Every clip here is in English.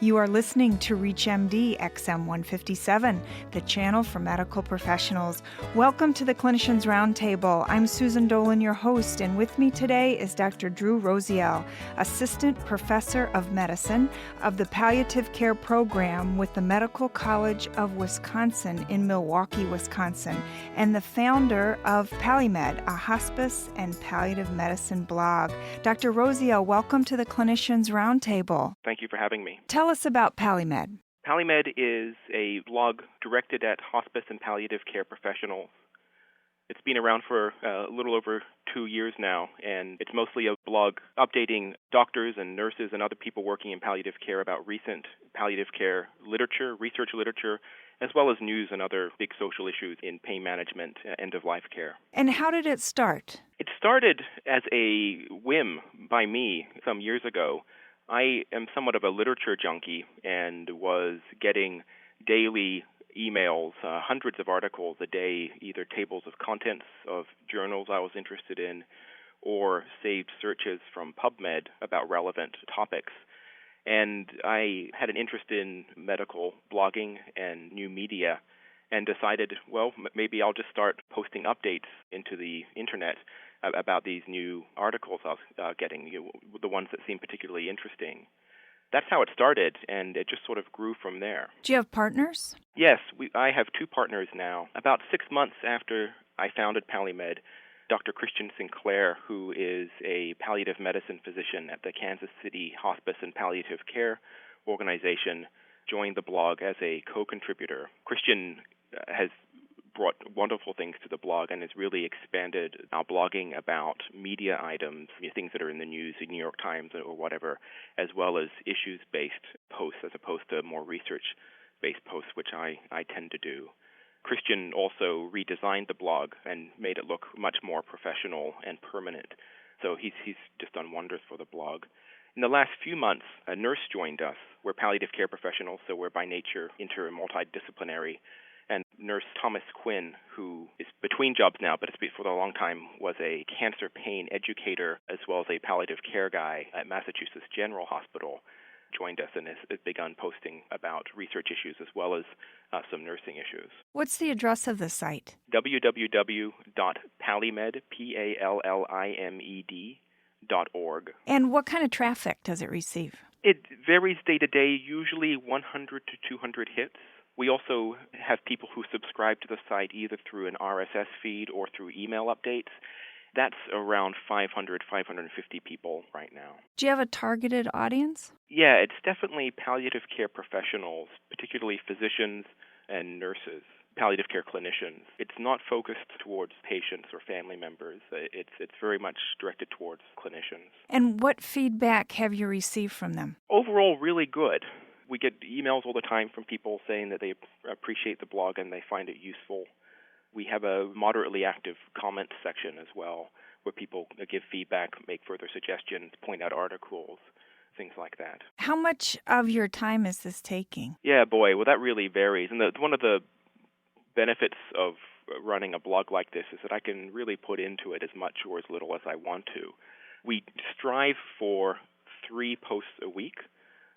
You are listening to ReachMD XM 157, the channel for medical professionals. Welcome to the Clinicians Roundtable. I'm Susan Dolan, your host, and with me today is Dr. Drew Rosielle, Assistant Professor of Medicine of the Palliative Care Program with the Medical College of Wisconsin in Milwaukee, Wisconsin, and the founder of Pallimed, a hospice and palliative medicine blog. Dr. Rosielle, welcome to the Clinicians Roundtable. Thank you for having me. Tell us about Pallimed. Pallimed is a blog directed at hospice and palliative care professionals. It's been around for a little over 2 years now, and it's mostly a blog updating doctors and nurses and other people working in palliative care about recent palliative care literature, research literature, as well as news and other big social issues in pain management, end-of-life care. And how did it start? It started as a whim by me some years ago. I am somewhat of a literature junkie and was getting daily emails, hundreds of articles a day, either tables of contents of journals I was interested in or saved searches from PubMed about relevant topics. And I had an interest in medical blogging and new media and decided, well, maybe I'll just start posting updates into the internet about these new articles I was getting, the ones that seemed particularly interesting. That's how it started, and it just sort of grew from there. Do you have partners? Yes, I have two partners now. About 6 months after I founded Pallimed, Dr. Christian Sinclair, who is a palliative medicine physician at the Kansas City Hospice and Palliative Care Organization, joined the blog as a co-contributor. Christian has brought wonderful things to the blog and has really expanded our blogging about media items, things that are in the news, the New York Times or whatever, as well as issues-based posts as opposed to more research-based posts, which I tend to do. Christian also redesigned the blog and made it look much more professional and permanent. So he's just done wonders for the blog. In the last few months, a nurse joined us. We're palliative care professionals, so we're by nature inter- and multidisciplinary. And Nurse Thomas Quinn, who is between jobs now, but for a long time was a cancer pain educator as well as a palliative care guy at Massachusetts General Hospital, joined us and has begun posting about research issues as well as some nursing issues. What's the address of the site? www.pallimed, PALLIMED.org. And what kind of traffic does it receive? It varies day to day, usually 100 to 200 hits. We also have people who subscribe to the site either through an RSS feed or through email updates. That's around 500, 550 people right now. Do you have a targeted audience? Yeah, it's definitely palliative care professionals, particularly physicians and nurses, palliative care clinicians. It's not focused towards patients or family members. It's very much directed towards clinicians. And what feedback have you received from them? Overall, really good. We get emails all the time from people saying that they appreciate the blog and they find it useful. We have a moderately active comment section as well, where people give feedback, make further suggestions, point out articles, things like that. How much of your time is this taking? Yeah, boy, well, that really varies. And one of the benefits of running a blog like this is that I can really put into it as much or as little as I want to. We strive for 3 posts a week.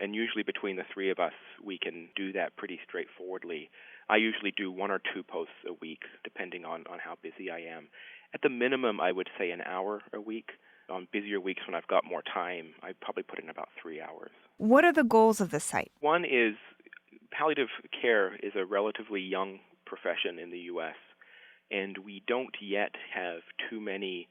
And usually between the three of us, we can do that pretty straightforwardly. I usually do 1 or 2 posts a week, depending on how busy I am. At the minimum, I would say an hour a week. On busier weeks when I've got more time, I probably put in about 3 hours. What are the goals of the site? One is palliative care is a relatively young profession in the U.S., and we don't yet have too many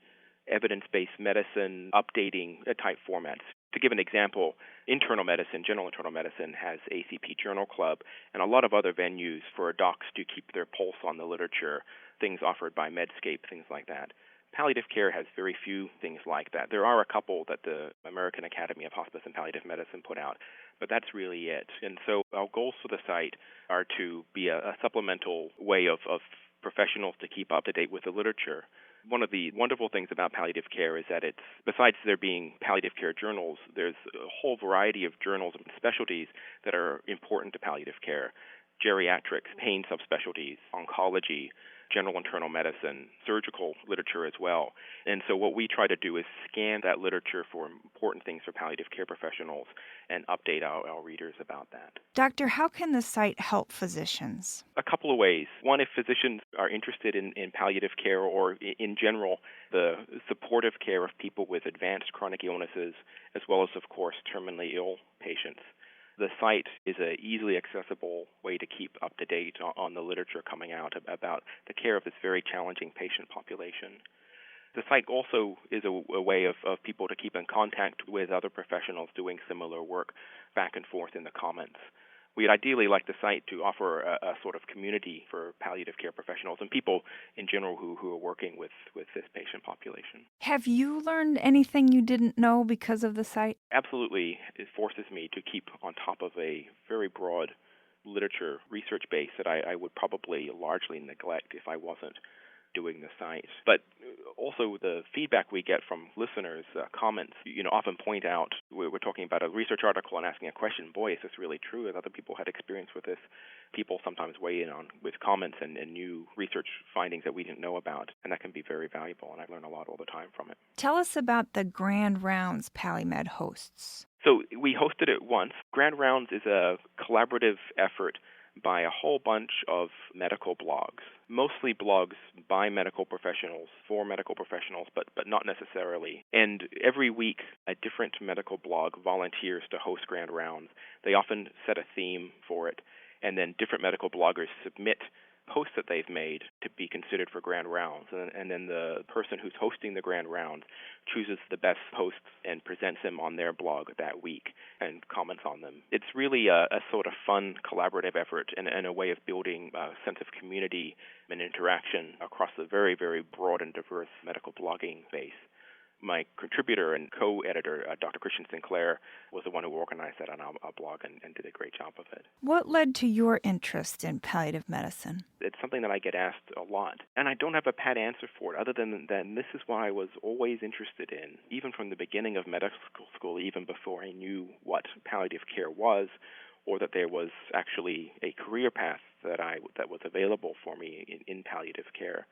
evidence-based medicine updating type formats. To give an example, internal medicine, general internal medicine, has ACP Journal Club and a lot of other venues for docs to keep their pulse on the literature, things offered by Medscape, things like that. Palliative care has very few things like that. There are a couple that the American Academy of Hospice and Palliative Medicine put out, but that's really it. And so our goals for the site are to be a supplemental way of professionals to keep up to date with the literature. One of the wonderful things about palliative care is that besides there being palliative care journals, there's a whole variety of journals and specialties that are important to palliative care. Geriatrics, pain subspecialties, oncology, general internal medicine, surgical literature as well. And so what we try to do is scan that literature for important things for palliative care professionals and update our readers about that. Doctor, how can the site help physicians? A couple of ways. One, if physicians are interested in palliative care or in general the supportive care of people with advanced chronic illnesses, as well as, of course, terminally ill patients. The site is an easily accessible way to keep up to date on the literature coming out about the care of this very challenging patient population. The site also is a way of people to keep in contact with other professionals doing similar work back and forth in the comments. We'd ideally like the site to offer a sort of community for palliative care professionals and people in general who are working with this patient population. Have you learned anything you didn't know because of the site? Absolutely. It forces me to keep on top of a very broad literature research base that I would probably largely neglect if I wasn't doing the site. But also the feedback we get from listeners, comments, often point out, we're talking about a research article and asking a question, boy, is this really true? As other people had experience with this, people sometimes weigh in on with comments and new research findings that we didn't know about, and that can be very valuable, and I learn a lot all the time from it. Tell us about the Grand Rounds Pallimed hosts. So we hosted it once. Grand Rounds is a collaborative effort by a whole bunch of medical blogs, mostly blogs by medical professionals, for medical professionals, but not necessarily. And every week, a different medical blog volunteers to host Grand Rounds. They often set a theme for it, and then different medical bloggers submit posts that they've made to be considered for Grand Rounds. And then the person who's hosting the Grand Rounds chooses the best posts and presents them on their blog that week and comments on them. It's really a sort of fun, collaborative effort and a way of building a sense of community and interaction across a very, very broad and diverse medical blogging base. My contributor and co-editor, Dr. Christian Sinclair, was the one who organized that on our blog and did a great job of it. What led to your interest in palliative medicine? It's something that I get asked a lot, and I don't have a pat answer for it other than this is what I was always interested in, even from the beginning of medical school, even before I knew what palliative care was or that there was actually a career path that was available for me in palliative care.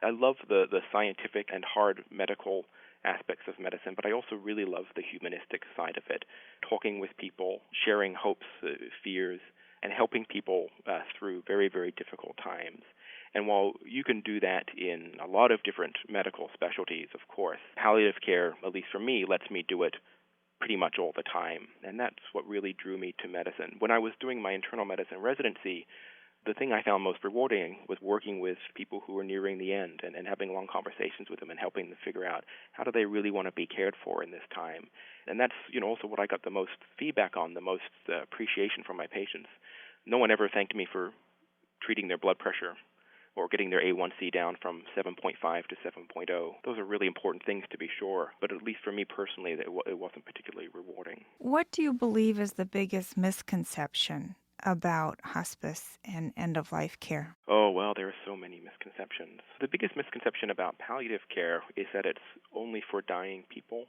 I love the scientific and hard medical aspects of medicine, but I also really love the humanistic side of it, talking with people, sharing hopes, fears, and helping people through very, very difficult times. And while you can do that in a lot of different medical specialties, of course, palliative care, at least for me, lets me do it pretty much all the time. And that's what really drew me to medicine. When I was doing my internal medicine residency, the thing I found most rewarding was working with people who were nearing the end and having long conversations with them and helping them figure out how do they really want to be cared for in this time. And that's also what I got the most feedback on, the most appreciation from my patients. No one ever thanked me for treating their blood pressure or getting their A1C down from 7.5 to 7.0. Those are really important things to be sure, but at least for me personally, it wasn't particularly rewarding. What do you believe is the biggest misconception about hospice and end-of-life care? Oh, well, there are so many misconceptions. The biggest misconception about palliative care is that it's only for dying people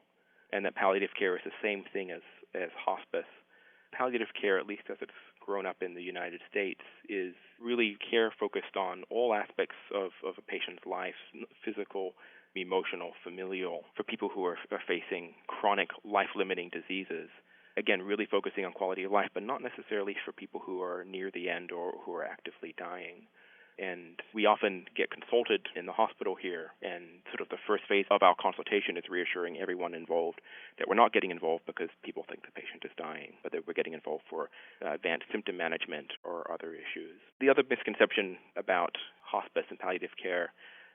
and that palliative care is the same thing as hospice. Palliative care, at least as it's grown up in the United States, is really care focused on all aspects of a patient's life, physical, emotional, familial, for people who are facing chronic, life-limiting diseases. Again, really focusing on quality of life, but not necessarily for people who are near the end or who are actively dying. And we often get consulted in the hospital here, and sort of the first phase of our consultation is reassuring everyone involved that we're not getting involved because people think the patient is dying, but that we're getting involved for advanced symptom management or other issues. The other misconception about hospice and palliative care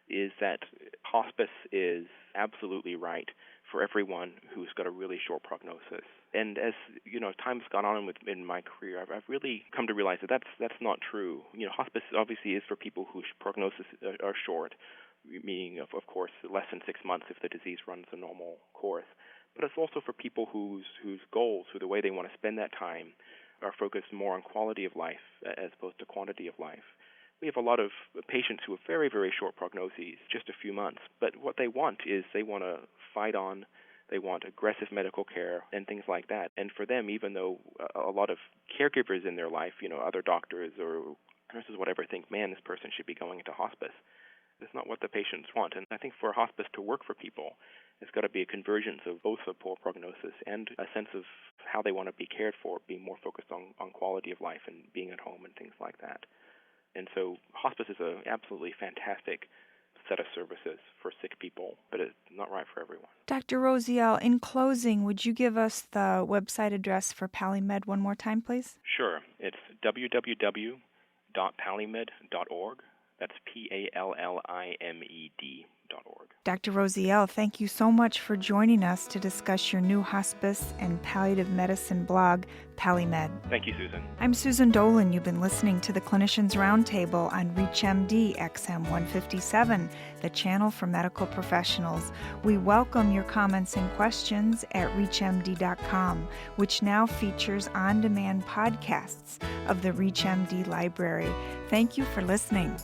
is that hospice is absolutely right for everyone who's got a really short prognosis. And as time's gone on in my career, I've really come to realize that that's not true. Hospice obviously is for people whose prognosis are short, meaning of course less than 6 months if the disease runs a normal course. But it's also for people whose goals, who the way they want to spend that time, are focused more on quality of life as opposed to quantity of life. We have a lot of patients who have very, very short prognoses, just a few months. But what they want is they want to fight on, they want aggressive medical care and things like that. And for them, even though a lot of caregivers in their life, other doctors or Nurses would ever think, man, this person should be going into hospice. It's not what the patients want. And I think for a hospice to work for people, it's got to be a convergence of both a poor prognosis and a sense of how they want to be cared for, being more focused on quality of life and being at home and things like that. And so hospice is an absolutely fantastic set of services for sick people, but it's not right for everyone. Dr. Rosielle, in closing, would you give us the website address for Pallimed one more time, please? Sure. It's www.pallimed.org. That's PALLIMED.org. Dr. Rosielle, thank you so much for joining us to discuss your new hospice and palliative medicine blog, Pallimed. Thank you, Susan. I'm Susan Dolan. You've been listening to the Clinicians Roundtable on ReachMD XM 157, the channel for medical professionals. We welcome your comments and questions at reachmd.com, which now features on-demand podcasts of the ReachMD library. Thank you for listening.